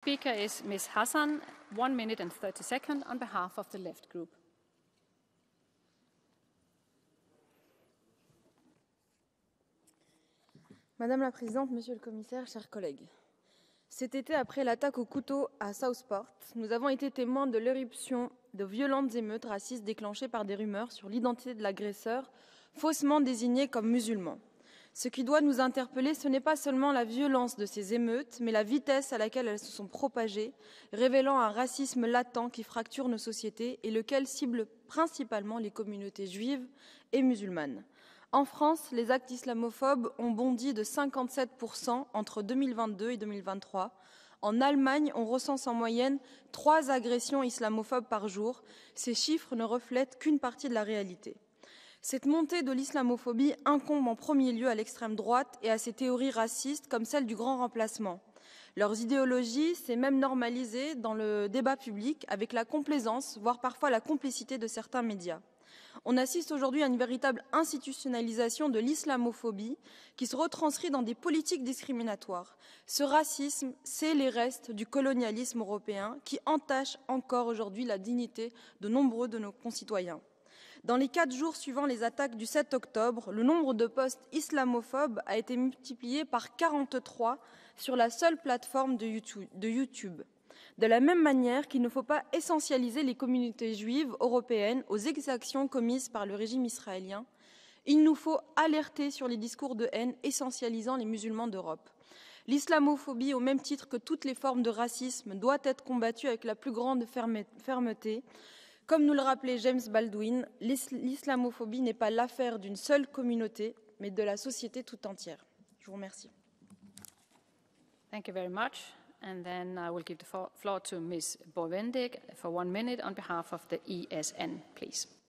Speaker is Ms. Hassan, 1 minute and 30 seconds on behalf of the Left Group. Madame la Présidente, Monsieur le Commissaire, chers collègues. Cet été, après l'attaque au couteau à Southport, nous avons été témoins de l'éruption de violentes émeutes racistes déclenchées par des rumeurs sur l'identité de l'agresseur, faussement désigné comme musulman. Ce qui doit nous interpeller, ce n'est pas seulement la violence de ces émeutes, mais la vitesse à laquelle elles se sont propagées, révélant un racisme latent qui fracture nos sociétés et lequel cible principalement les communautés juives et musulmanes. En France, les actes islamophobes ont bondi de 57% entre 2022 et 2023. En Allemagne, on recense en moyenne 3 agressions islamophobes par jour. Ces chiffres ne reflètent qu'une partie de la réalité. Cette montée de l'islamophobie incombe en premier lieu à l'extrême droite et à ses théories racistes comme celle du grand remplacement. Leurs idéologies s'est même normalisée dans le débat public avec la complaisance, voire parfois la complicité de certains médias. On assiste aujourd'hui à une véritable institutionnalisation de l'islamophobie qui se retranscrit dans des politiques discriminatoires. Ce racisme, c'est les restes du colonialisme européen qui entachent encore aujourd'hui la dignité de nombreux de nos concitoyens. Dans les 4 jours suivant les attaques du 7 octobre, le nombre de posts islamophobes a été multiplié par 43 sur la seule plateforme de YouTube. De la même manière qu'il ne faut pas essentialiser les communautés juives européennes aux exactions commises par le régime israélien, il nous faut alerter sur les discours de haine essentialisant les musulmans d'Europe. L'islamophobie, au même titre que toutes les formes de racisme, doit être combattue avec la plus grande fermeté. Comme nous le rappelait James Baldwin, l'islamophobie n'est pas l'affaire d'une seule communauté, mais de la société tout entière. Je vous remercie. Thank you very much. And then I will give the floor to Ms. Bojvendik for 1 minute on behalf of the ESN, please.